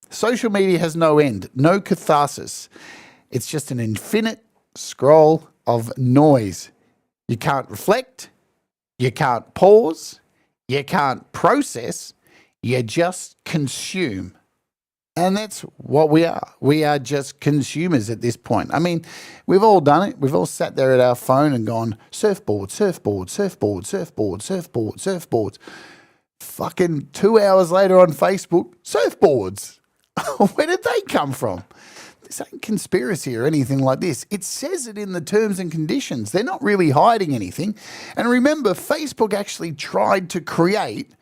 Social media has no end, no catharsis. It's just an infinite scroll of noise. You can't reflect. You can't pause. You can't process. You just consume. And that's what we are. We are just consumers at this point. I mean, we've all done it. We've all sat there at our phone and gone, surfboard, surfboard, surfboard, surfboard, surfboard, surfboards. Fucking 2 hours later on Facebook, surfboards. Where did they come from? This ain't conspiracy or anything like this. It says it in the terms and conditions. They're not really hiding anything. And remember, Facebook actually tried to create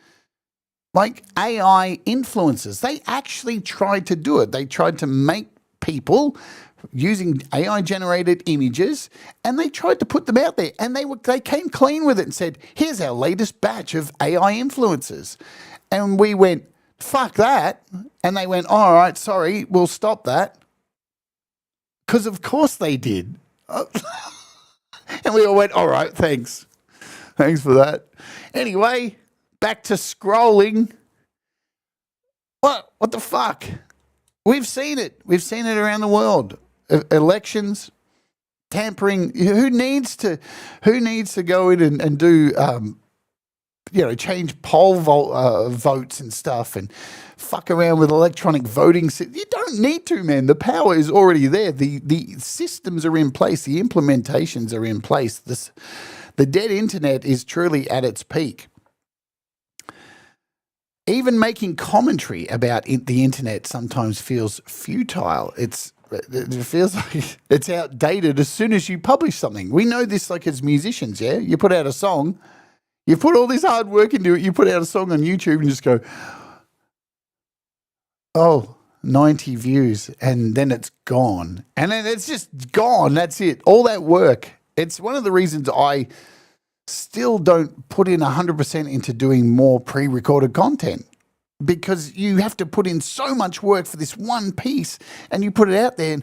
like AI influencers. They actually tried to do it. They tried to make people using AI generated images, and they tried to put them out there, and they came clean with it and said, here's our latest batch of AI influencers. And we went, fuck that. And they went, all right, sorry, we'll stop that. Because of course they did. And we all went, all right, thanks. Thanks for that. Anyway, back to scrolling. What the fuck? We've seen it. We've seen it around the world. Elections, tampering. Who needs to go in and do change poll votes and stuff and fuck around with electronic voting? You don't need to, man. The power is already there. The systems are in place. The implementations are in place. The dead internet is truly at its peak. Even making commentary about the internet sometimes feels futile. It feels like it's outdated as soon as you publish something. We know this like as musicians, yeah? You put out a song, you put all this hard work into it, you put out a song on YouTube and just go, oh, 90 views, and then it's gone. And then it's just gone. That's it. All that work. It's one of the reasons I still don't put in 100% into doing more pre-recorded content, because you have to put in so much work for this one piece, and you put it out there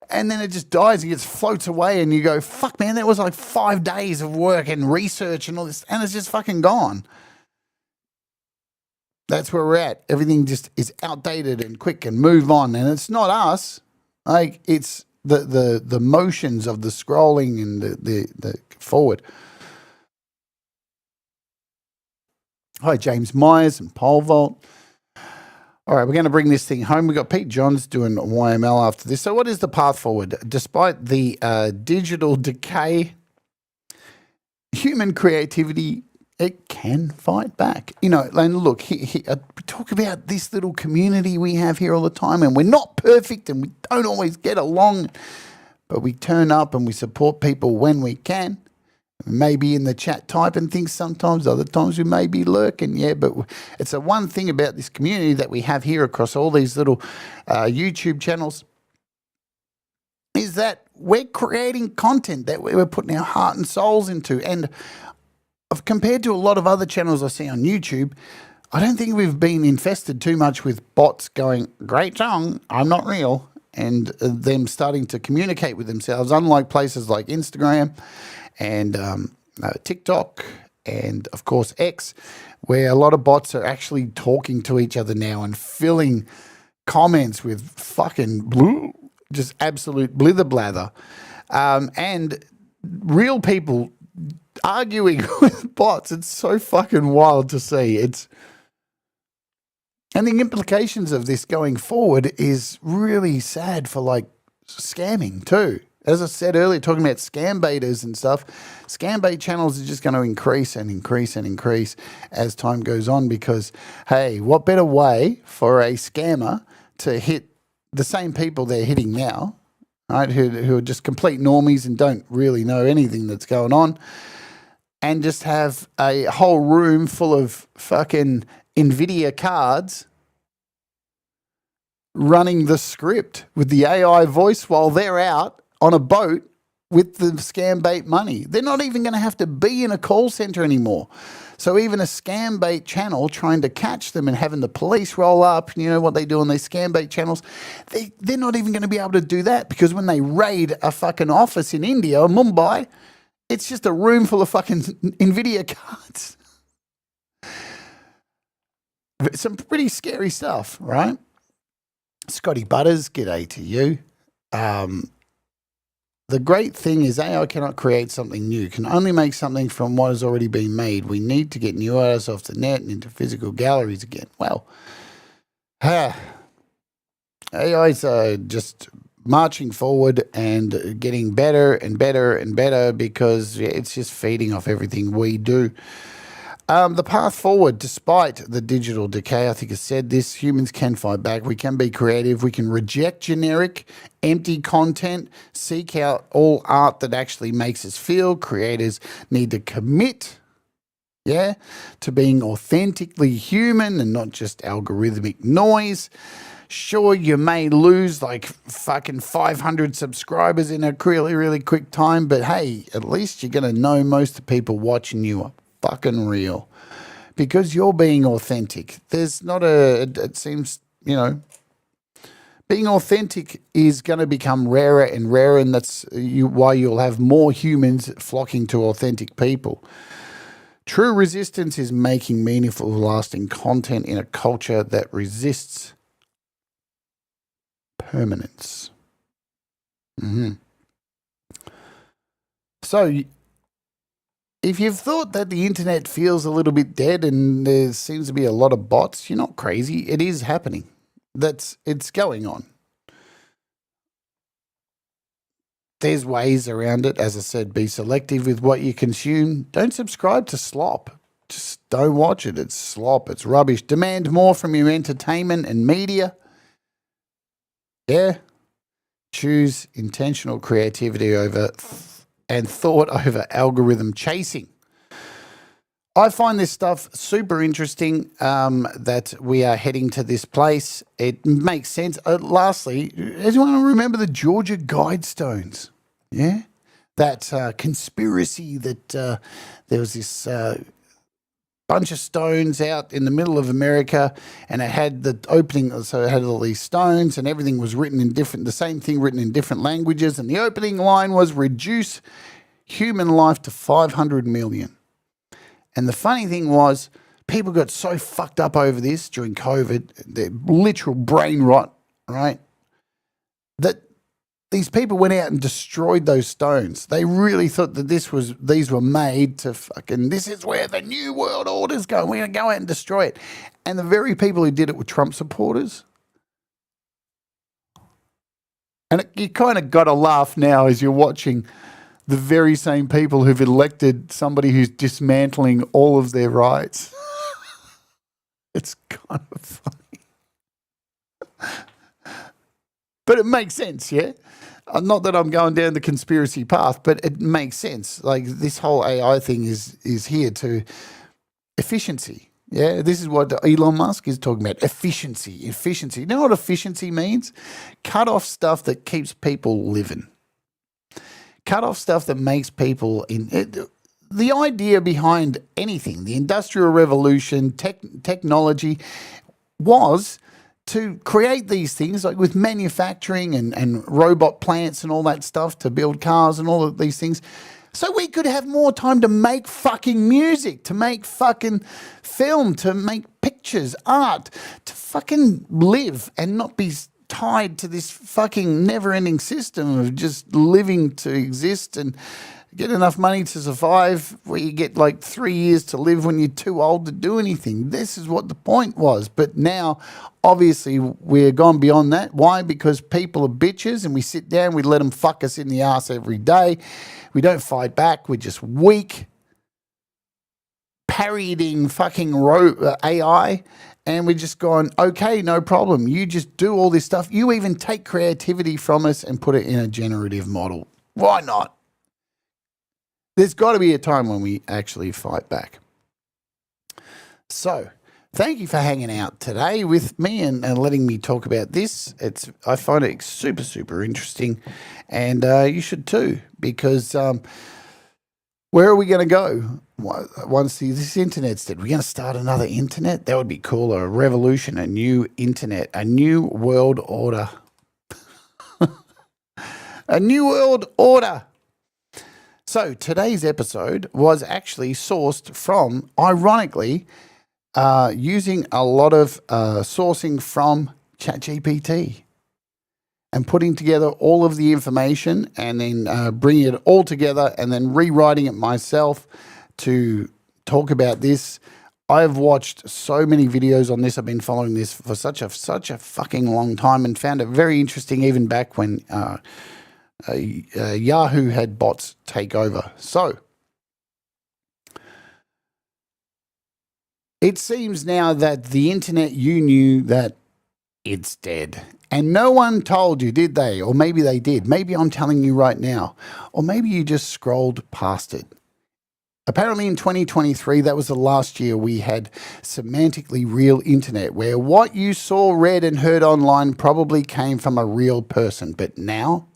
and then it just dies. It floats away and you go, fuck, man, that was like 5 days of work and research and all this, and it's just fucking gone. That's where we're at. Everything just is outdated and quick and move on. And it's not us. Like, it's the motions of the scrolling and the forward. Hi, James Myers and Pole Vault. All right, we're going to bring this thing home. We've got Pete Johns doing YML after this. So what is the path forward? Despite the digital decay, human creativity, it can fight back. You know, and look, we talk about this little community we have here all the time, and we're not perfect and we don't always get along, but we turn up and we support people when we can. Maybe in the chat typing things sometimes, other times we may be lurking, yeah, but it's the one thing about this community that we have here across all these little YouTube channels is that we're creating content that we're putting our heart and souls into. And compared to a lot of other channels I see on YouTube, I don't think we've been infested too much with bots going, great song, I'm not real, and them starting to communicate with themselves, unlike places like Instagram and TikTok and, of course, X, where a lot of bots are actually talking to each other now and filling comments with fucking just absolute blither blather. And real people arguing with bots. It's so fucking wild to see. And the implications of this going forward is really sad for, like, scamming too. As I said earlier, talking about scam baiters and stuff, scam bait channels are just going to increase and increase and increase as time goes on, because, hey, what better way for a scammer to hit the same people they're hitting now, right, who are just complete normies and don't really know anything that's going on, and just have a whole room full of fucking NVIDIA cards running the script with the AI voice while they're out on a boat with the scam bait money. They're not even going to have to be in a call center anymore. So even a scam bait channel trying to catch them and having the police roll up, you know what they do on these scam bait channels, they're not even going to be able to do that, because when they raid a fucking office in India or Mumbai, it's just a room full of fucking NVIDIA cards. Some pretty scary stuff, right? Scotty Butters, g'day to you. The great thing is AI cannot create something new, can only make something from what has already been made. We need to get new artists off the net and into physical galleries again. Well, AI's just marching forward and getting better and better and better, because it's just feeding off everything we do. The path forward, despite the digital decay, I think I said this, humans can fight back. We can be creative. We can reject generic, empty content, seek out all art that actually makes us feel. Creators need to commit, to being authentically human and not just algorithmic noise. Sure, you may lose like fucking 500 subscribers in a really, really quick time, but hey, at least you're going to know most of the people watching you are fucking real, because you're being authentic. There's not it seems, being authentic is going to become rarer and rarer, and that's why you'll have more humans flocking to authentic people. True resistance is making meaningful, lasting content in a culture that resists permanence. So, if you've thought that the internet feels a little bit dead and there seems to be a lot of bots, you're not crazy. It is happening. It's going on. There's ways around it. As I said, be selective with what you consume. Don't subscribe to slop. Just don't watch it. It's slop. It's rubbish. Demand more from your entertainment and media. Choose intentional creativity over and thought over algorithm chasing. I find this stuff super interesting, that we are heading to this place. It makes sense. Lastly, anyone remember the Georgia Guidestones? Yeah? That conspiracy that there was this bunch of stones out in the middle of America, and it had the opening, so it had all these stones and everything was written in the same thing written in different languages, and the opening line was reduce human life to 500 million. And the funny thing was, people got so fucked up over this during COVID, the literal brain rot, right, that these people went out and destroyed those stones. They really thought that these were made to fucking, this is where the new world order's going. We're going to go out and destroy it. And the very people who did it were Trump supporters. And you kind of got to laugh now as you're watching the very same people who've elected somebody who's dismantling all of their rights. It's kind of funny. But it makes sense, yeah? Not that I'm going down the conspiracy path, but it makes sense. Like, this whole AI thing is here to efficiency. Yeah, this is what Elon Musk is talking about. Efficiency. You know what efficiency means? Cut off stuff that keeps people living. Cut off stuff that makes people in it. The idea behind anything, the Industrial Revolution, technology, was to create these things, like with manufacturing and robot plants and all that stuff, to build cars and all of these things, so we could have more time to make fucking music, to make fucking film, to make pictures, art, to fucking live and not be tied to this fucking never-ending system of just living to exist and get enough money to survive, where you get like 3 years to live when you're too old to do anything. This is what the point was. But now, obviously, we're gone beyond that. Why? Because people are bitches, and we sit down, we let them fuck us in the ass every day. We don't fight back. We're just weak, parodying fucking AI, and we're just going, okay, no problem. You just do all this stuff. You even take creativity from us and put it in a generative model. Why not? There's got to be a time when we actually fight back. So, thank you for hanging out today with me and letting me talk about this. I find it super, super interesting, and you should too, because where are we going to go once this internet's dead? We're going to start another internet? That would be cool. A revolution, a new internet, a new world order. A new world order. So today's episode was actually sourced from, ironically, using a lot of sourcing from ChatGPT and putting together all of the information and then bringing it all together and then rewriting it myself to talk about this. I've watched so many videos on this. I've been following this for such a fucking long time and found it very interesting even back when Yahoo had bots take over. So it seems now that the internet, you knew that it's dead. And no one told you, did they? Or maybe they did. Maybe I'm telling you right now. Or maybe you just scrolled past it. Apparently in 2023, that was the last year we had semantically real internet, where what you saw, read, and heard online probably came from a real person. But now,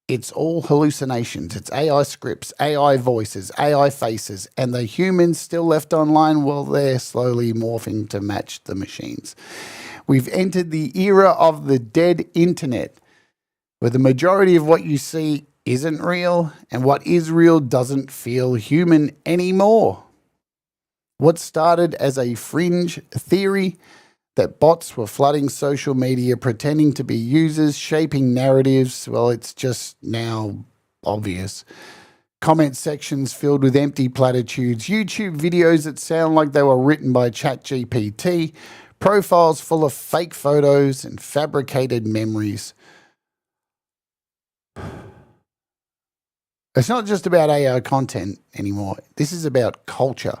it's all hallucinations. It's AI scripts, AI voices, AI faces, and the humans still left online, well, they're slowly morphing to match the machines. We've entered the era of the dead internet, where the majority of what you see isn't real, and what is real doesn't feel human anymore. What started as a fringe theory that bots were flooding social media, pretending to be users, shaping narratives, well, it's just now obvious. Comment sections filled with empty platitudes, YouTube videos that sound like they were written by ChatGPT, profiles full of fake photos and fabricated memories. It's not just about AI content anymore. This is about culture.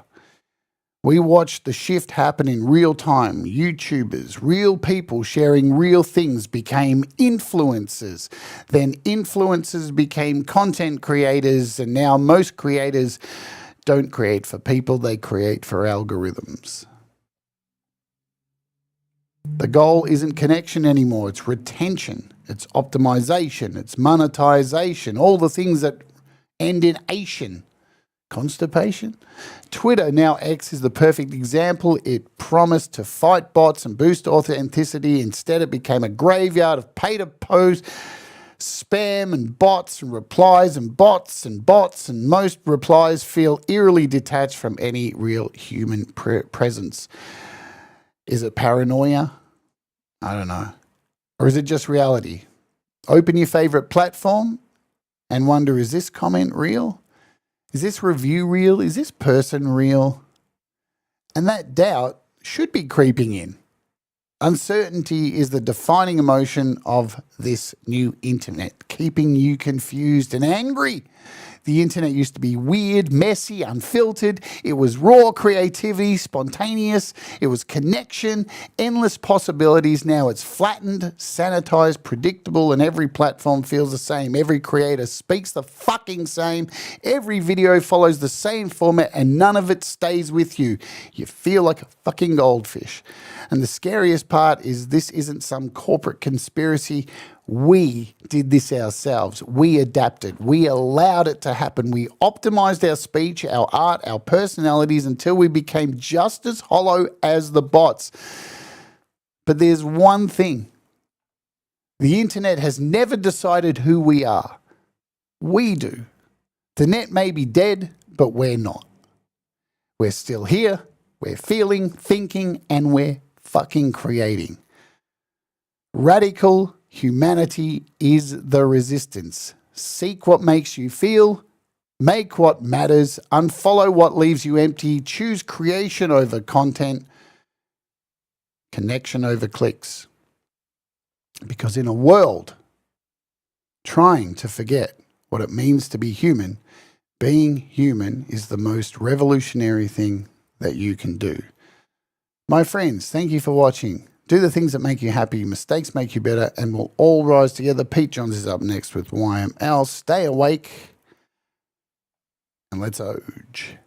We watched the shift happen in real time. YouTubers, real people sharing real things became influencers. Then influencers became content creators, and now most creators don't create for people, they create for algorithms. The goal isn't connection anymore, it's retention, it's optimization, it's monetization, all the things that end in ation. Constipation? Twitter, now X, is the perfect example. It promised to fight bots and boost authenticity. Instead, it became a graveyard of pay-to-post spam and bots and replies and bots and bots, and most replies feel eerily detached from any real human presence. Is it paranoia? I don't know. Or is it just reality? Open your favorite platform and wonder, is this comment real? Is this review real? Is this person real? And that doubt should be creeping in. Uncertainty is the defining emotion of this new internet, keeping you confused and angry. The internet used to be weird, messy, unfiltered. It was raw creativity, spontaneous. It was connection, endless possibilities. Now it's flattened, sanitized, predictable, and every platform feels the same. Every creator speaks the fucking same. Every video follows the same format, and none of it stays with you. You feel like a fucking goldfish. And the scariest part is this isn't some corporate conspiracy. We did this ourselves. We adapted. We allowed it to happen. We optimized our speech, our art, our personalities until we became just as hollow as the bots. But there's one thing. The internet has never decided who we are. We do. The net may be dead, but we're not. We're still here. We're feeling, thinking, and we're fucking creating. Radical humanity is the resistance. Seek what makes you feel, make what matters, unfollow what leaves you empty, choose creation over content, connection over clicks. Because in a world trying to forget what it means to be human, being human is the most revolutionary thing that you can do. My friends, thank you for watching. Do the things that make you happy. Mistakes make you better, and we'll all rise together. Pete Johns is up next with YML. Stay awake. and let's oge.